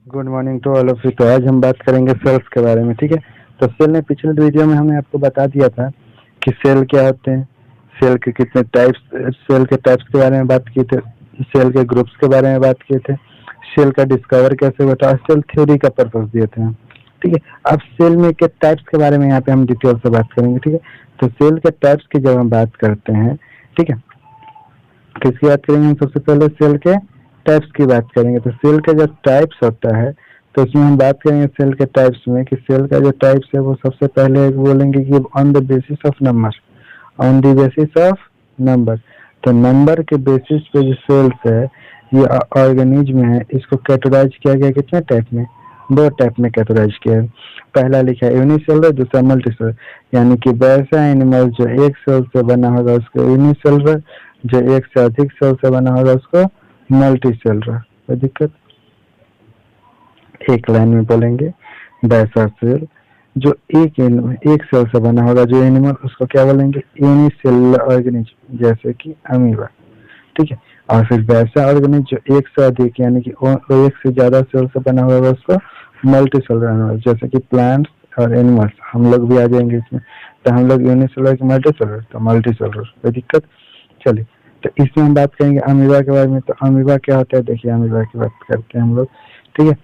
Good morning to all of you. तो आज हम बात करेंगे सेल्स के बारे में, ठीक है। तो सेल ने पिछले वीडियो में हमने आपको बता दिया था कि सेल क्या होते हैं, सेल के कितने टाइप्स, सेल के टाइप्स के बारे में बात किए थे, सेल के ग्रुप्स के बारे में बात किए थे, सेल का डिस्कवर कैसे होता है, सेल थ्योरी का पर्पस दिए थे हम, ठीक है। अब सेल में के टाइप्स के बारे में यहाँ पे हम डिटेल से बात करेंगे, ठीक है। तो सेल के टाइप्स की जब हम बात करते हैं, ठीक है, किसकी बात करेंगे हम? सबसे पहले सेल के टाइप्स की बात करेंगे। तो सेल का जो टाइप्स होता है, तो इसमें हम बात करेंगे सेल के टाइप्स में कि सेल का जो टाइप्स है वो सबसे पहले बोलेंगे कि on the basis of number, on the basis of number. तो नंबर के बेसिस पे जो सेल्स है, ये ऑर्गेनिज्म है, इसको कैटेगराइज किया गया कितने टाइप में? दो टाइप में कैटेगराइज किया है। पहला लिखा है यूनिसेलुलर, दूसरा मल्टीसेलुलर, यानी कि वैसा एनिमल जो एक सेल से बना होगा उसको यूनिसेलुलर, जो एक से अधिक सेल से बना होगा उसको मल्टी सेलुलर। कोई दिक्कत? एक लाइन में बोलेंगे, वैसा सेल जो एक सेल से बना होगा जो एनिमल, उसको क्या बोलेंगे? यूनिसेलुलर ऑर्गेनिज्म, जैसे कि अमीबा, ठीक है। और फिर वैसा ऑर्गेनिज्म जो एक से अधिक यानी कि एक से ज्यादा सेल से बना होगा उसको मल्टी सेलुलर एनिमल, जैसे कि प्लांट्स और एनिमल्स। हम लोग भी आ जाएंगे इसमें। तो हम लोग यूनिसेलुलर की मल्टी सेलुलर, तो मल्टी सेलुलर। कोई दिक्कत? चलिए, तो इसमें हम बात करेंगे अमीबा के बारे में। तो अमीबा क्या होता है, देखिए अमीबा की बात करते हैं हम लोग, ठीक है।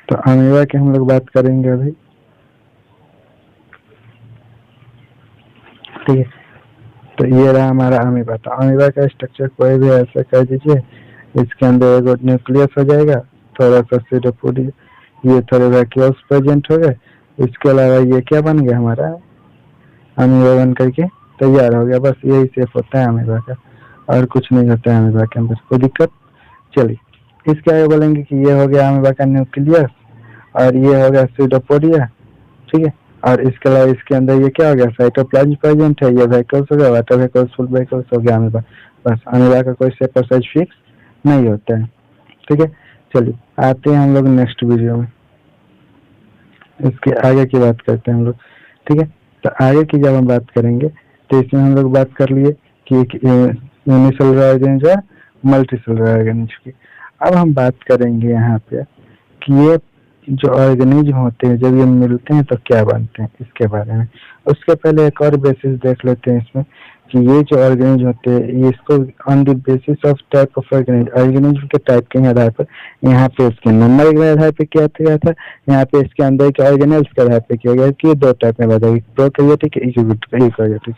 तो अमीबा की हम लोग बात करेंगे अभी, ठीक है। तो ये रहा हमारा अमीबा। तो अमीबा का स्ट्रक्चर कोई भी ऐसा कर दीजिए, इसके अंदर एक न्यूक्लियस हो जाएगा, थोड़ा सा सीटोपोडिया, ये थोड़े वैक्यूल्स प्रेजेंट हो गए। इसके अलावा ये क्या बन गया हमारा? अमीबा बन करके तैयार हो गया। बस यही शेप होता है अमीबा का, और कुछ नहीं होता है अमीबा के अंदर। कोई दिक्कत? चलिए, इसके आगे बोलेंगे कि ये हो गया अमीबा का न्यूक्लियस, और ये हो गया सीटोपोडिया, ठीक है। और इसके अलावा इसके अंदर ये क्या हो गया? साइटोप्लाज्म प्रेजेंट है, ये वेहिकल्स हो गया, वाटर वेहिकल्स, फुल वेहिकल्स हो गया अमीबा। बस अमीबा का कोई शेप और साइज फिक्स नहीं होता है, ठीक है। चलिए, आते हैं हम लोग नेक्स्ट वीडियो में, इसके आगे की बात करते हैं हम लोग, ठीक है। तो आगे की जब हम बात करेंगे, तो इसमें हम लोग बात कर लिए कि यूनिसेलुलर ऑर्गेनिज्म और मल्टी सेलुलर ऑर्गेनिज्म की। अब हम बात करेंगे यहाँ पे कि ये जो ऑर्गेनिज्म होते हैं जब ये मिलते हैं तो क्या बनते हैं, इसके बारे में। उसके पहले एक और बेसिस देख लेते हैं इसमें कि ये जो ऑर्गेनिज्म होते हैं, ये इसको on the basis of type of organism के टाइप के आधार पर, यहाँ पे इसके नंबर के आधार पर किया गया था, यहाँ पे इसके अंदर के ऑर्गेनेल्स के आधार पर किया गया कि दो टाइप में बताइए, प्रोकैरियोटिक, यूकैरियोटिक।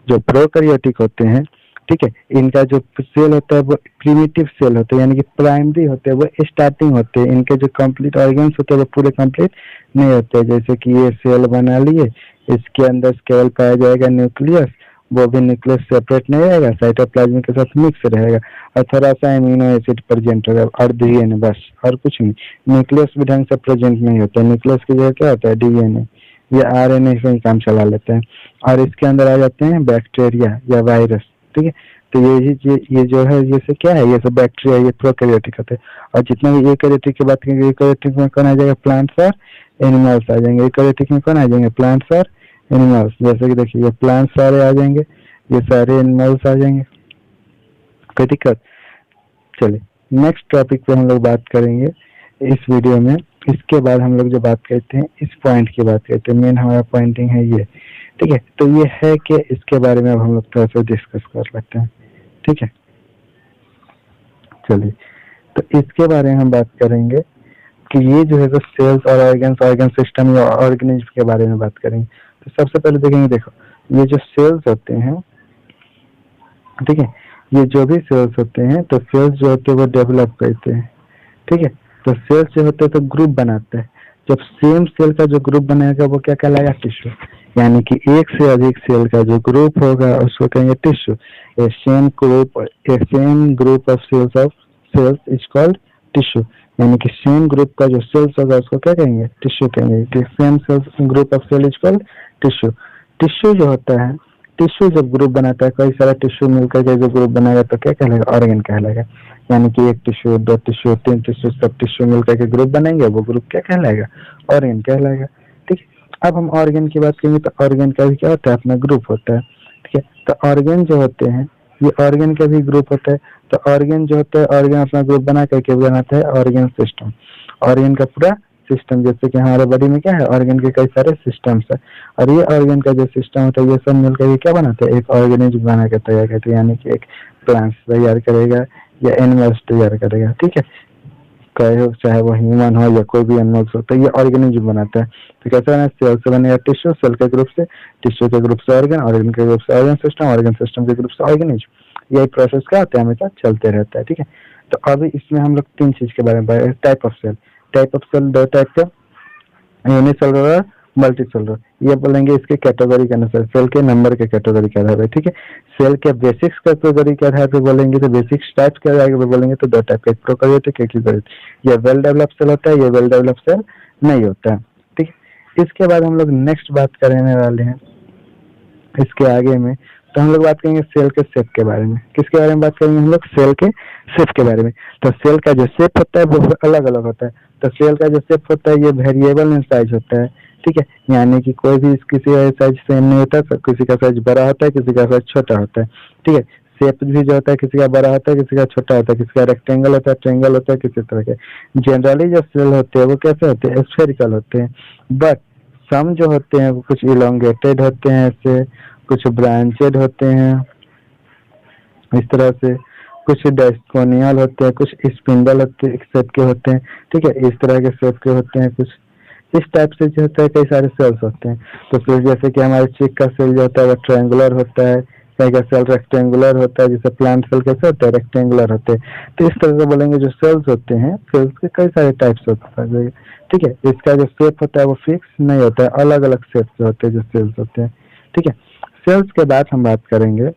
जो प्रोकैरियोटिक होते हैं, ठीक है, इनका जो सेल होता है वो प्रिमिटिव सेल होते हैं, यानी कि प्राइमरी होते हैं, वो स्टार्टिंग होते हैं। इनके जो कंप्लीट ऑर्गन्स होते हैं वो पूरे कंप्लीट नहीं होते। जैसे कि ये सेल बना लिए, इसके अंदर केवल पाया जाएगा न्यूक्लियस, वो भी न्यूक्लियस सेपरेट नहीं रहेगा, साइटोप्लाज्म के साथ मिक्स रहेगा, और थोड़ा सा एमिनो एसिड प्रेजेंट होगा और डीएनए, बस और कुछ नहीं। न्यूक्लियस भी ढंग से प्रेजेंट नहीं होता। न्यूक्लियस की जगह क्या होता है? डीएनए या आरएनए से ही काम चला लेते हैं। और इसके अंदर आ जाते हैं बैक्टीरिया या वायरस, ठीक है। तो ये जो है, ये से क्या है? ये सब बैक्टीरिया, ये प्रोकैरियोटिक होते हैं। और जितने भी यूकैरियोटिक की बात करेंगे, यूकैरियोटिक में कौन आ जाएगा? प्लांट्स और एनिमल्स आ जाएंगे। यूकैरियोटिक में कौन आ जाएंगे? प्लांट्स और एनिमल्स। जैसे कि देखिए, ये प्लांट्स सारे आ जाएंगे, ये सारे एनिमल्स आ जाएंगे। कोई दिक्कत? चलिए, नेक्स्ट टॉपिक पे हम लोग बात करेंगे इस वीडियो में। इसके बाद हम लोग जो बात करते हैं, इस पॉइंट की बात करते हैं, मेन हमारा पॉइंटिंग है ये, ठीक है। तो ये है कि इसके बारे में अब हम लोग थोड़ा सा डिस्कस कर लेते हैं, ठीक है। चलिए, तो इसके बारे में हम बात करेंगे कि ये जो है तो सेल्स और ऑर्गन सिस्टम या ऑर्गेनिज्म के बारे में बात करेंगे। तो सबसे पहले देखेंगे, देखो ये जो सेल्स होते हैं, ठीक है, ये जो भी सेल्स होते हैं, तो सेल्स जो होते हैं वो डेवलप करते हैं, ठीक है। तो सेल्स जो होते हैं तो ग्रुप बनाते हैं। जब सेम सेल का जो ग्रुप बनेगा वो क्या कहलाएगा? टिश्यू। यानी कि एक से अधिक सेल का जो ग्रुप होगा उसको कहेंगे tissue. A same group of cells is called tissue. यानी कि सेम ग्रुप का जो सेल्स होगा उसको क्या कहेंगे? टिश्यू कहेंगे। Same cells group of cell is called tissue. Tissue जो होता है, टिश्यू जब ग्रुप बनाता है, कई सारा टिश्यू मिलकर के जो ग्रुप बनाएगा तो क्या कहलाएगा? ऑर्गन कहलाएगा। यानी कि एक टिश्यू, दो टिश्यू, तीन टिश्यू, सब टिश्यू मिलकर के ग्रुप बनेंगे, वो ग्रुप क्या कहलाएगा? ऑर्गन कहलाएगा, ठीक है। अब हम ऑर्गन की बात करेंगे, तो ऑर्गन का भी क्या होता है? अपना ग्रुप होता है, ठीक है। तो ऑर्गन जो होते हैं, ये ऑर्गन का भी ग्रुप होता है। तो ऑर्गन जो होता है, ऑर्गन अपना ग्रुप बना करके बनाता है ऑर्गन सिस्टम। ऑर्गन का पूरा सिस्टम, जैसे कि हमारे बॉडी में क्या है, ऑर्गन के कई सारे सिस्टम्स है, और ये ऑर्गन का जो सिस्टम होता है ये सब मिलकर ये क्या बनाते हैं, एक ऑर्गेनिज्म बना के तैयार करते हैं, यानी कि एक प्लांट्स तैयार करेगा या एनिमल्स तैयार करेगा। ठीक है, चाहे वो ह्यूमन हो या कोई भी एनिमल्स हो, तो ये ऑर्गेनिज्म बनाता है। तो कैसे बना, सेल से बनेगा टिश्यू, सेल के ग्रुप से, टिश्यू के ग्रुप से ऑर्गन, ऑर्गन के ग्रुप से ऑर्गन सिस्टम, ऑर्गन सिस्टम के ग्रुप से ऑर्गेनिज्म। यही प्रोसेस क्या होता है, हमेशा चलते रहता है। ठीक है, तो अभी इसमें हम लोग तीन चीज के बारे में बात, type of cell. Type of cell दो टाइप के, यूनिसेलुलर, मल्टी सेलुलर। ये बोलेंगे इसके कैटेगरी के अनुसार, सेल के नंबर के कैटेगरी के आधार पर। ठीक है, सेल के बेसिक्स कैटेगरी के आधार पर बोलेंगे तो बेसिक्स टाइप के आधार पर बोलेंगे तो दो टाइप के, प्रोकैरियोटिक, यूकैरियोटिक। ये वेल डेवलप सेल होता है, ये वेल डेवलप सेल नहीं होता है। ठीक है, इसके बाद हम लोग नेक्स्ट बात करने वाले हैं इसके आगे में, तो हम लोग बात करेंगे सेल के शेप के बारे में। किसके बारे में बात करेंगे हम लोग, सेल के शेप के बारे में। तो सेल का जो शेप होता है वो अलग अलग होता है। तो सेल का जो शेप होता है ये वेरिएबल इन साइज होता है। ठीक है, यानी कि कोई भी किसी का साइज सेम नहीं होता, किसी का साइज बड़ा होता है, किसी का साइज छोटा होता है। ठीक है, शेप भी जो होता है किसी का बड़ा होता है, किसी का छोटा होता है, किसी का रेक्टेंगल होता है, ट्रायंगल होता है, किसी तरह के। जनरली जो सेल होते हैं वो कैसे होते हैं, स्फेरिकल होते हैं, बट सम जो होते हैं वो कुछ इलोंगेटेड होते हैं, ऐसे कुछ ब्रांचेड होते हैं इस तरह से, कुछ डायकोनियल होते हैं, कुछ स्पिंडल होते हैं शेप के होते हैं। ठीक है, इस तरह के शेप के होते हैं, कुछ इस टाइप से जो होता है कई सारे सेल्स होते हैं। तो फिर जैसे कि हमारे चीक का सेल जो होता है वो ट्रायंगुलर होता है, कई का सेल रेक्टेंगुलर होता है, जैसे प्लांट सेल कैसे होता है, रेक्टेंगुलर होते हैं। तो इस तरह से बोलेंगे जो सेल्स होते हैं, सेल्स के कई सारे टाइप्स होते हैं। ठीक है, इसका जो शेप होता है वो फिक्स नहीं होता है, अलग अलग शेप के होते हैं जो सेल्स होते हैं। ठीक है, सेल्स के बाद हम बात करेंगे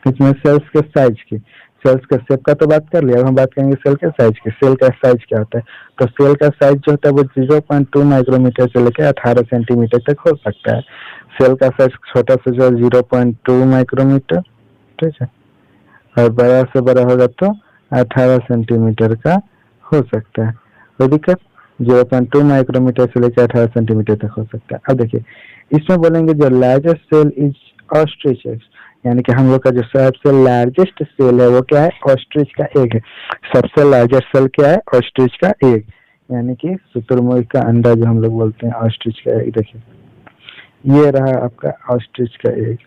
इसमें सेल्स के साइज की। सेल्स के शेप का तो बात कर लिया, अब हम बात करेंगे सेल के साइज की। सेल का साइज क्या होता है, तो सेल का साइज जो होता है वो 0.2 माइक्रोमीटर से लेकर 18 सेंटीमीटर तक हो सकता है। सेल का साइज छोटा से जो 0.2 माइक्रोमीटर, ठीक है, और बड़ा से बड़ा होगा तो 18 सेंटीमीटर का हो सकता है। कोई दिक्कत, 0.2 माइक्रोमीटर से लेकर 18 सेंटीमीटर तक हो सकता है। अब देखिए इसमें बोलेंगे जो largest cell is ostrich egg, यानी कि हम लोग का जो सबसे लार्जेस्ट सेल है वो क्या है, ऑस्ट्रिच का एग है। सबसे लार्जेस्ट सेल क्या है, ऑस्ट्रिच का एग, यानी कि शुतुरमुर्ग का अंडा जो हम लोग बोलते हैं ऑस्ट्रिच का एग। देखिए ये रहा आपका ऑस्ट्रिच का एग।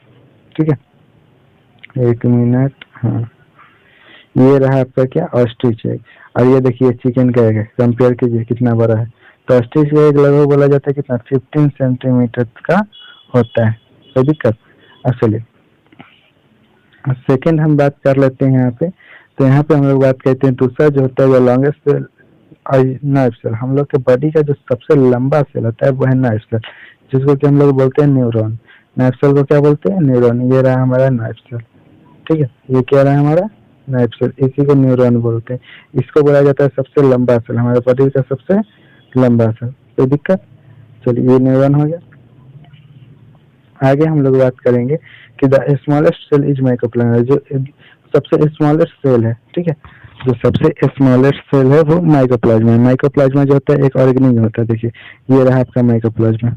ठीक है, एक मिनट, हाँ ये रहा आपका क्या, ऑस्ट्रिच एग। और ये देखिए चिकन का एग है, कंपेयर कीजिए कितना बड़ा है। तो ऑस्ट्रिच का एग लगभग बोला जाता है कितना, 15 सेंटीमीटर का होता है। कोई दिक्कत, चलिए सेकेंड हम बात कर लेते हैं यहाँ पे। तो यहाँ पे हम लोग बात करते हैं दूसरा जो होता है वो लॉन्गेस्ट सेल, नर्व सेल। हम लोग के बॉडी का जो सबसे लंबा सेल होता है वो है नर्व सेल, जिसको कि हम लोग बोलते हैं न्यूरॉन। नर्व सेल को क्या बोलते हैं, न्यूरॉन। ये रहा हमारा नर्व सेल। ठीक है, ये क्या रहा हमारा नर्व सेल, इसी को न्यूरॉन बोलते हैं। इसको बोला जाता है सबसे लंबा सेल, हमारे बॉडी का सबसे लंबा सेल। कोई दिक्कत, चलिए ये न्यूरॉन हो गया। आगे हम लोग बात करेंगे कि the smallest cell is microplasma, जो सबसे स्मॉलेस्ट सेल है। ठीक है, जो सबसे स्मॉलेस्ट सेल है वो माइक्रोप्लाज्मा है। माइक्रोप्लाज्मा जो होता है एक ऑर्गेनिज्म होता है। देखिए ये रहा आपका माइक्रोप्लाज्मा।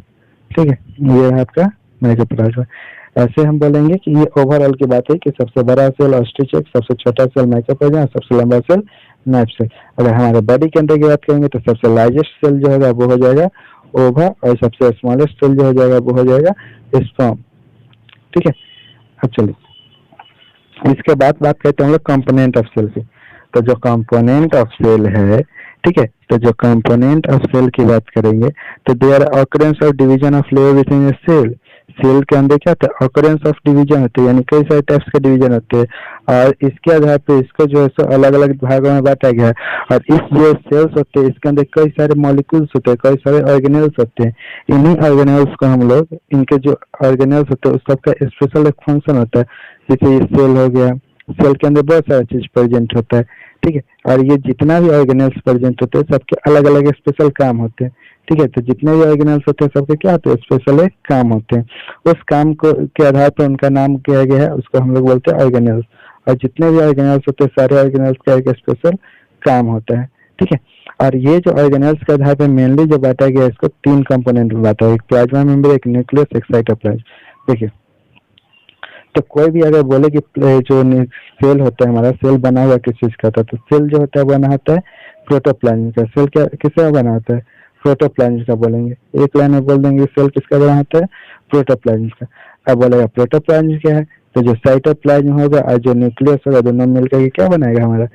ठीक है, ये रहा आपका माइक्रोप्लाज्मा। ऐसे हम बोलेंगे कि ये ओवरऑल की बात है कि सबसे बड़ा सेल ऑस्ट्रिच एग, सबसे छोटा सेल माइक्रोप्लाज्मा, सबसे लंबा सेल नर्व सेल। अगर हमारे बॉडी के अंदर की बात करेंगे तो सबसे लार्जेस्ट सेल जो होगा वो हो जाएगा ओवा, और सबसे स्मॉलेस्ट सेल जो हो जाएगा वो हो जाएगा स्पर्म। ठीक है, अब चलिए इसके बाद बात करते हैं हम लोग कंपोनेंट ऑफ सेल की। तो जो कंपोनेंट ऑफ सेल है, ठीक है, तो जो कंपोनेंट ऑफ सेल की बात करेंगे तो their occurrence of division of layer within a cell. Cell के अंदर क्या होता है, ऑकरेंस ऑफ डिवीजन होते हैं, यानी कई सारे टाइप्स के डिवीजन होते हैं, और इसके आधार पे इसको जो है सो अलग अलग भागों में बांटा गया है। और इस जो सेल्स होते हैं इसके अंदर कई सारे मॉलिक्यूल्स होते हैं, कई सारे ऑर्गेनेल्स होते हैं। इन्हीं ऑर्गेनेल्स को हम लोग, इनके जो ऑर्गेनेल्स होते हैं उस सबका स्पेशल एक फंक्शन होता है। जैसे ये सेल हो गया, सेल के अंदर बहुत सारा चीज प्रेजेंट होता है। ठीक है, और ये जितना भी ऑर्गेनेल्स प्रेजेंट होते हैं सबके अलग अलग स्पेशल काम होते हैं। ठीक है, तो जितने भी ऑर्गेनेल्स होते हैं सबके क्या होते हैं, स्पेशल काम होते हैं। उस काम को के आधार पर उनका नाम किया गया है, उसको हम लोग बोलते हैं ऑर्गेनेल्स। और जितने भी ऑर्गेनेल्स होते हैं सारे ऑर्गेनेल्स का एक स्पेशल काम होता है। ठीक है, और ये जो ऑर्गेनेल्स के आधार पर मेनली जो बांटा गया है इसको तीन कंपोनेंट में बांटा है, एक प्लाज्मा मेम्ब्रेन, एक न्यूक्लियस, एक साइटोप्लाज्म। देखिए तो कोई भी अगर बोले कि जो सेल होता है हमारा, सेल बना हुआ किस चीज का था, तो सेल जो होता है बना होता है प्रोटोप्लाज्म का। सेल क्या किसका बना होता है? प्रोटोप्लाज्म का बोलेंगे, एक लाइन में बोल देंगे सेल किसका बना होता है? प्रोटोप्लाज्म का। अब बोलेगा प्रोटोप्लाज्म क्या है, तो जो साइटोप्लाज्म होगा और जो न्यूक्लियस होगा दोनों मिलकर के क्या बनाएगा हमारा?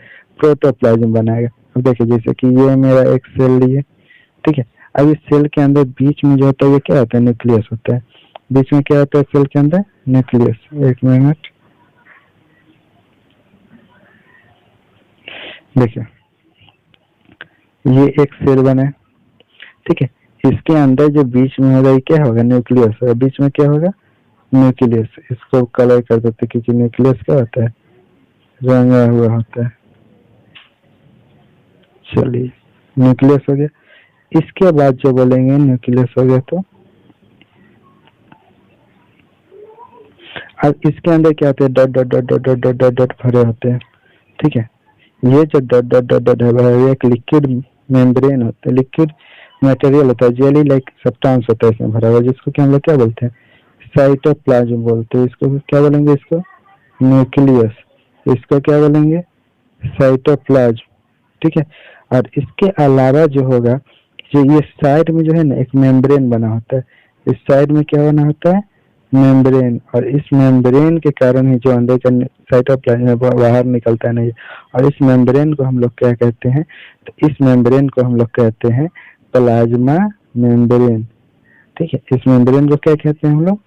प्रोटोप्लाज्म बनाएगा। अब देखिए जैसे कि ये मेरा एक सेल लिए, ठीक है। अब इस सेल के अंदर बीच में जो होता है ये क्या होता है? न्यूक्लियस होता है। बीच में क्या होता है सेल के अंदर? न्यूक्लियस। एक मिनट, देखिए ये एक सेल बना है, ठीक है। इसके अंदर जो बीच में होगा ये क्या होगा? न्यूक्लियस होगा। बीच में क्या होगा? न्यूक्लियस। इसको कलर कर देते क्योंकि न्यूक्लियस क्या होता है? रंगा हुआ होता है। चलिए न्यूक्लियस हो गया। इसके बाद जो बोलेंगे न्यूक्लियस हो गया, तो अब इसके अंदर क्या होते हैं? Dot dot dot dot dot dot dot dot भरे होते हैं, ठीक है। ये जो डॉट डॉट डॉट डॉट है ये एक लिक्विड मेम्ब्रेन होता है, लिक्विड मटेरियल होता है, जेली लाइक सब्सटेंस होता है इसमें भरा हुआ, जिसको कि हम लोग क्या बोलते हैं? साइटोप्लाज्म बोलते हैं। इसको क्या बोलेंगे? इसको न्यूक्लियस। इसको क्या बोलेंगे? साइटोप्लाज्म, ठीक है। और इसके अलावा जो होगा, जो ये साइड में जो है ना एक मेम्ब्रेन बना होता है। इस साइड में क्या बना होता है? मेम्ब्रेन। और इस मेम्ब्रेन के कारण ही जो अंदर का साइटोप्लाज्म बाहर निकलता है नहीं। और इस मेम्ब्रेन को हम लोग क्या कहते हैं? तो इस मेम्ब्रेन को हम लोग कहते हैं प्लाज्मा मेम्ब्रेन, ठीक है। इस मेम्ब्रेन को क्या कहते हैं हम लोग?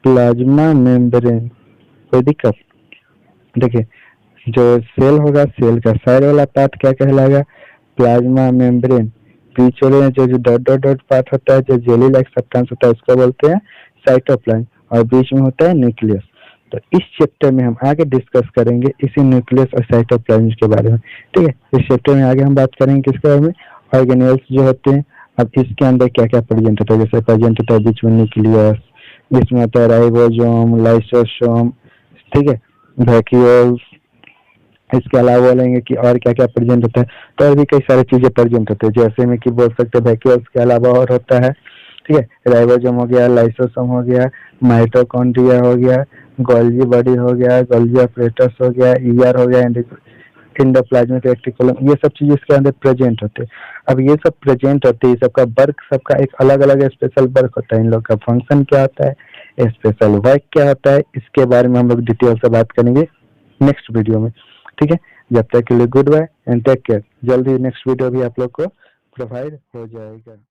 Plasma membrane. कोई दिक्कत? देखिए जो सेल होगा, सेल का साइड वाला पार्ट क्या कहलाएगा? Plasma membrane. बीच वाले जो जो डॉट डॉट डॉट पार्ट होता है, जो जेली लाइक सब्सटेंस होता है, उसको बोलते हैं साइटोप्लाज्म। और बीच में होता है न्यूक्लियस। तो इस चैप्टर में हम आगे डिस्कस करेंगे इसी न्यूक्लियस और साइटोप्लाज्म के बारे में, ठीक है। इस चैप्टर में आगे हम बात करेंगे किसके बारे में? ऑर्गेनेल्स जो होते हैं। अब इसके अंदर क्या क्या प्रेजेंट होता है? जैसे प्रेजेंट होता है बीच में न्यूक्लियस, बीच में होता है राइबोसोम, लाइसोसोम, ठीक है, वैक्यूल्स। इसके अलावा बोलेंगे कि और क्या क्या प्रेजेंट होता है, तो और भी कई सारी चीजें प्रेजेंट होते हैं। जैसे में कि बोल सकते हैं वैक्यूल्स के अलावा और होता है, ठीक है, राइबोसोम हो गया, लाइसोसोम हो गया, माइटोकॉन्ड्रिया हो गया, गोल्गी बॉडी हो गया, गोल्गी ऑपरेटर्स हो गया, ईआर हो गया, एंडोप्लाज्मिक रेटिकुलम। ये सब चीज इसके अंदर प्रेजेंट होते हैं। अब ये सब प्रेजेंट होते हैं, सबका वर्क सबका एक अलग अलग स्पेशल वर्क होता है। इन लोग का फंक्शन क्या होता है, स्पेशल वर्क क्या होता है, इसके बारे में हम लोग डिटेल से बात करेंगे नेक्स्ट वीडियो में, ठीक है। जब तक के लिए good bye and take care. जल्दी नेक्स्ट वीडियो भी आप लोग को प्रोवाइड हो जाएगा।